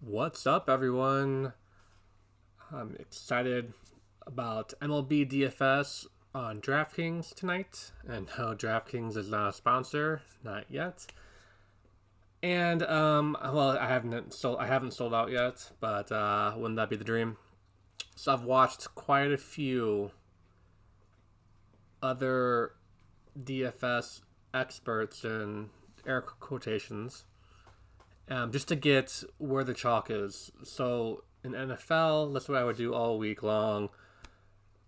What's up, everyone? I'm excited about MLB DFS on Draftkings tonight. And no, Draftkings is not a sponsor, not yet. And well, I haven't sold out yet, but wouldn't that be the dream? So I've watched quite a few other DFS experts in air quotations, just to get where the chalk is. So in NFL, that's what I would do all week long.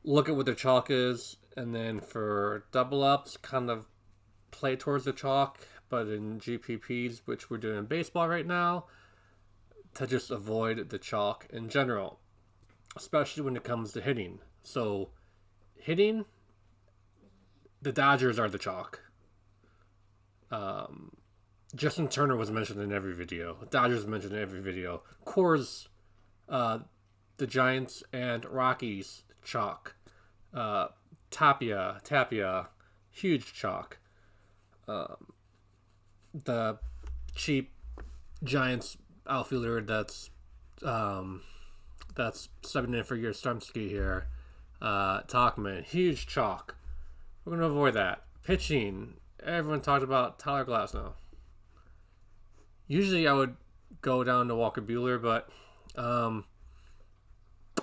Look at what the chalk is, and then for double ups, kind of play towards the chalk. But in GPPs, which we're doing in baseball right now, to just avoid the chalk in general, especially when it comes to hitting. So hitting, the Dodgers are the chalk. Um, Justin Turner was mentioned in every video. Dodgers mentioned in every video. Coors, uh, the Giants and Rockies chalk. Tapia, huge chalk. The cheap Giants outfielder that's subbing in for your Stumsky here. Talkman, huge chalk. We're gonna avoid that. Pitching, everyone talked about Tyler Glasnow. Usually I would go down to Walker Buehler, but I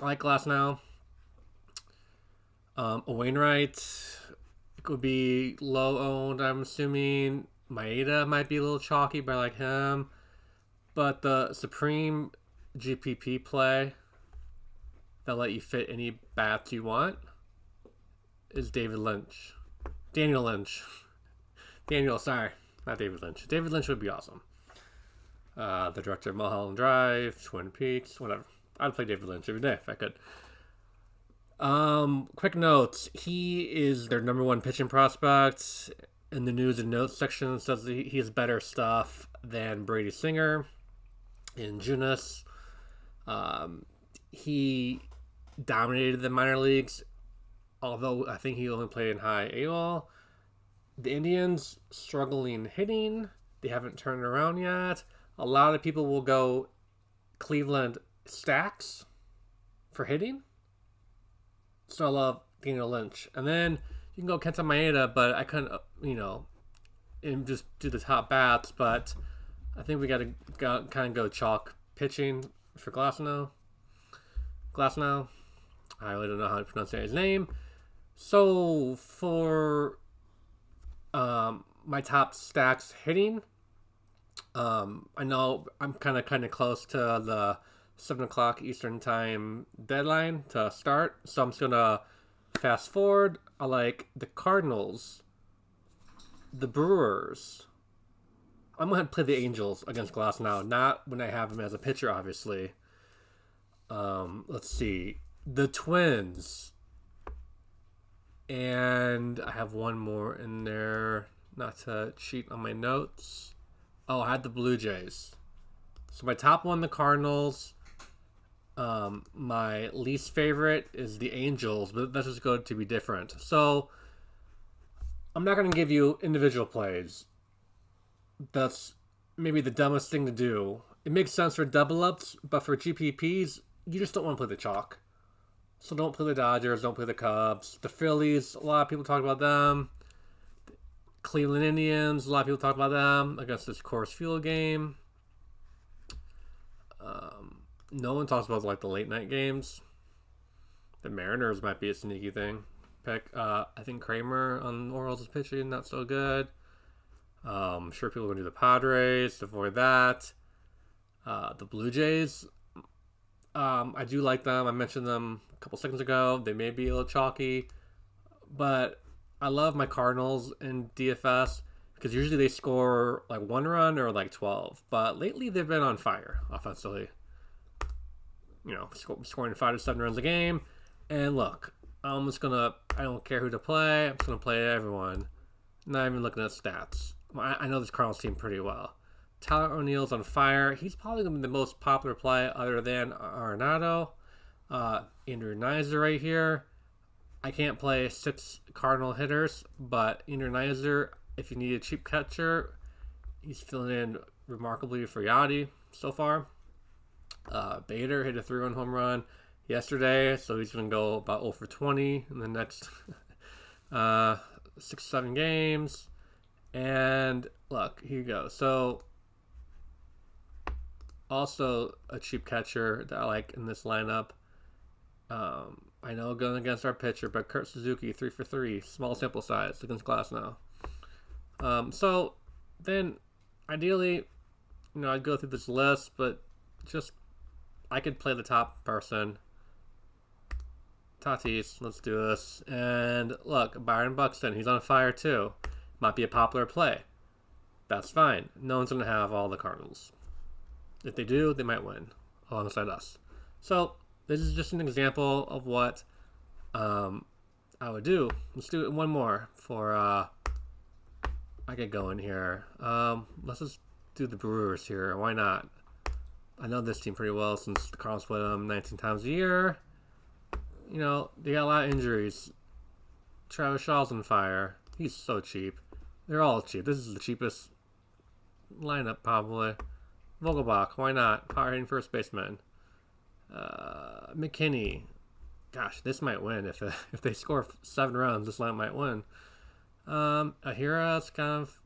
like Glasnow. Wainwright could be low owned, I'm assuming. Maeda might be a little chalky, but I like him. But the supreme GPP play that let you fit any bats you want is David Lynch. Daniel Lynch. Daniel, sorry. Not David Lynch. David Lynch would be awesome. The director of Mulholland Drive, Twin Peaks, whatever. I'd play David Lynch every day if I could. Quick notes. He is their number one pitching prospect. In the news and notes section, says he has better stuff than Brady Singer in Junis. He dominated the minor leagues, although I think he only played in high A-ball. The Indians struggling hitting. They haven't turned around yet. A lot of people will go Cleveland Stacks for hitting. So I love Daniel Lynch. And then you can go Kenta Maeda, but I couldn't, and just do the top bats. But I think we got to kind of go chalk pitching for Glasnow. I really don't know how to pronounce his name. So for my top stacks hitting, I know I'm kind of close to the 7 o'clock Eastern time deadline to start, so I'm just gonna fast forward. I like the Cardinals, the Brewers. I'm gonna play the Angels against Glasnow, not when I have him as a pitcher, obviously. Let's see, the Twins, and I have one more in there. Not to cheat on my notes. Oh, I had the Blue Jays. So my top one, the Cardinals. My least favorite is the Angels, but that's just going to be different. So I'm not going to give you individual plays. That's maybe the dumbest thing to do. It makes sense for double ups, but for GPPs, you just don't want to play the chalk. So don't play the Dodgers, don't play the Cubs. The Phillies, a lot of people talk about them. Cleveland Indians, a lot of people talk about them against this Coors Field game. No one talks about like the late night games. The Mariners might be a sneaky thing. Pick. I think Kramer on Orioles is pitching, not so good. I'm sure people are going to do the Padres to avoid that. The Blue Jays, I do like them. I mentioned them a couple seconds ago. They may be a little chalky, but I love my Cardinals in DFS because usually they score like 1 run or like 12. But lately they've been on fire offensively. Scoring 5 to 7 runs a game. And look, I don't care who to play. I'm just going to play everyone. Not even looking at stats. I know this Cardinals team pretty well. Tyler O'Neill's on fire. He's probably going to be the most popular play other than Arenado. Andrew Nizer right here. I can't play 6 Cardinal hitters, but Andrew Nizer, if you need a cheap catcher, he's filling in remarkably for Yachty so far. Bader hit a 3-run home run yesterday, so he's going to go about 0 for 20 in the next 6-7 games. And look, here you go. So, also a cheap catcher that I like in this lineup. I know going against our pitcher, but Kurt Suzuki, 3 for 3, small sample size against Glasnow. So then, ideally, I'd go through this list, but just I could play the top person. Tatis, let's do this. And look, Byron Buxton, he's on fire too. Might be a popular play. That's fine. No one's going to have all the Cardinals. If they do, they might win alongside us. So this is just an example of what I would do. Let's do one more for I get going here. Let's just do the Brewers here. Why not? I know this team pretty well since the Cardinals play them 19 times a year. They got a lot of injuries. Travis Shaw's on fire. He's so cheap. They're all cheap. This is the cheapest lineup probably. Vogelbach, why not? Power hitting first baseman. McKinney. Gosh, this might win. If they score 7 runs, this line might win. Ahira's kind of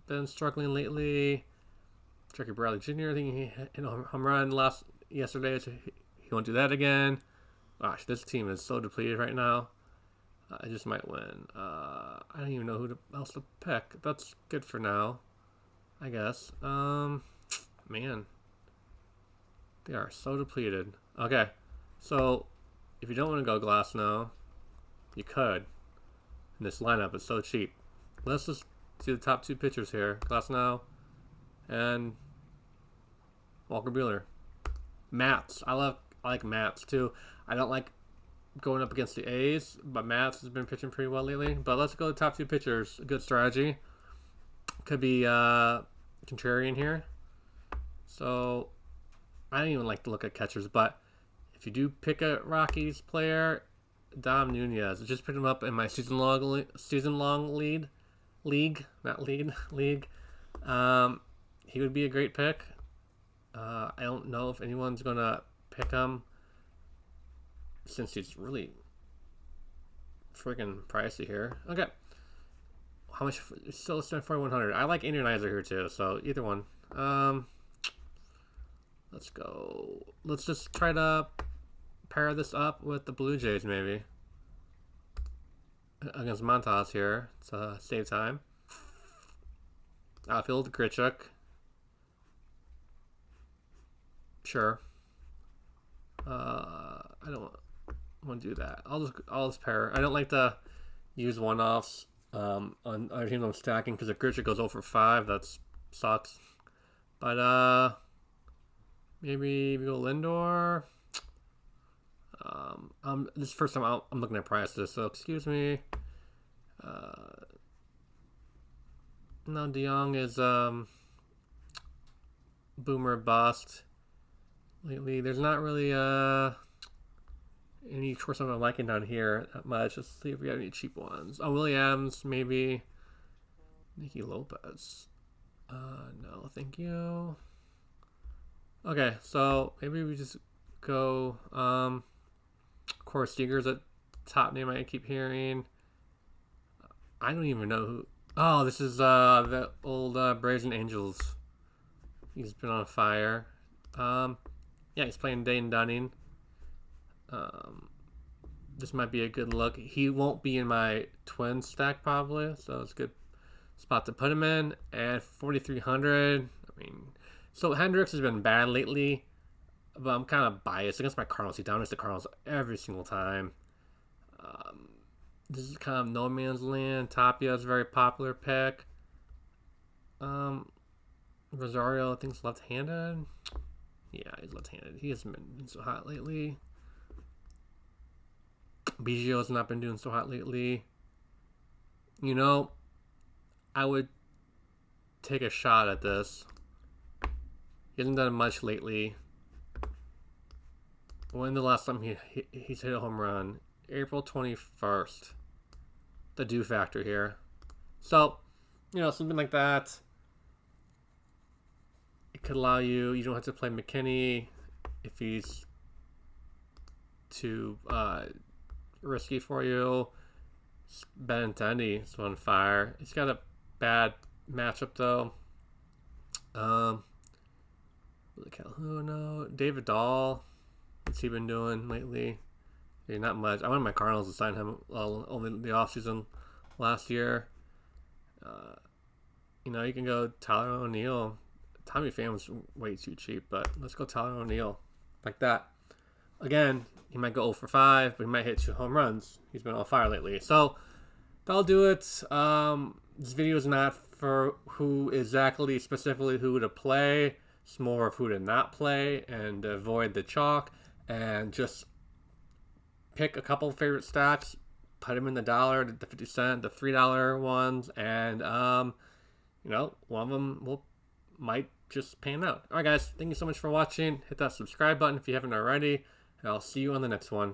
been struggling lately. Jackie Bradley Jr., I think he hit a home run yesterday, so he won't do that again. Gosh, this team is so depleted right now. I just might win. I don't even know who else to pick. That's good for now, I guess. Man. They are so depleted. Okay, so if you don't want to go Glasnow, you could. And this lineup is so cheap. Let's just do the top 2 pitchers here. Glasnow and Walker Buehler. Matz. I like Matz too. I don't like going up against the A's, but Matz has been pitching pretty well lately. But let's go to the top 2 pitchers. A good strategy. Could be contrarian here. So I don't even like to look at catchers, but if you do pick a Rockies player, Dom Nunez, I just picked him up in my season long league. He would be a great pick. I don't know if anyone's gonna pick him since he's really freaking pricey here. Okay, how much? Still spend 4,100. I like Andrew Nizer here too, so either one. Let's go. Let's just try to pair this up with the Blue Jays maybe against Montas here to save time. Outfield Grichuk. Sure. I don't want to do that. I'll just pair. I don't like to use one-offs on other teams I'm stacking because if Grichuk goes 0 for 5, that sucks. But maybe we go Lindor. This is the first time I'm looking at prices, so excuse me. No, DeYoung is boomer bust. Lately, there's not really any shortstop I'm liking down here that much. Let's see if we got any cheap ones. Oh, Willie Adams, maybe. Nicky Lopez. No, thank you. Okay, so maybe we just go Corey Seager's a top name I keep hearing. I don't even know who. Oh, this is the old Braves and Angels. He's been on fire. Yeah, he's playing Dane Dunning. This might be a good look. He won't be in my twin stack probably, so it's a good spot to put him in. And 4,300. I mean, so Hendricks has been bad lately, but I'm kind of biased against my Cardinals. He dominates the Cardinals every single time. This is kind of no man's land. Tapia is a very popular pick. Rosario, I think, is left-handed. Yeah, he's left-handed. He hasn't been so hot lately. Biggio has not been doing so hot lately. I would take a shot at this. He hasn't done much lately. When the last time he's hit a home run? April 21st. The do factor here. So, something like that. It could allow you don't have to play McKinney. if he's too risky for you. Benintendi is on fire. He's got a bad matchup though. Calhoun, David Dahl. What's he been doing lately? Yeah, not much. I wanted my Cardinals to sign him only the offseason last year. You can go Tyler O'Neill. Tommy Pham's way too cheap, but let's go Tyler O'Neill. Like that. Again, he might go 0 for 5, but he might hit 2 home runs. He's been on fire lately. So, that'll do it. This video is not for who exactly, specifically who to play. It's more of who to not play and avoid the chalk. And just pick a couple favorite stacks, put them in the dollar, the 50 cent, the $3 ones, and one of them might just pan out. All right, guys, thank you so much for watching. Hit that subscribe button if you haven't already, and I'll see you on the next one.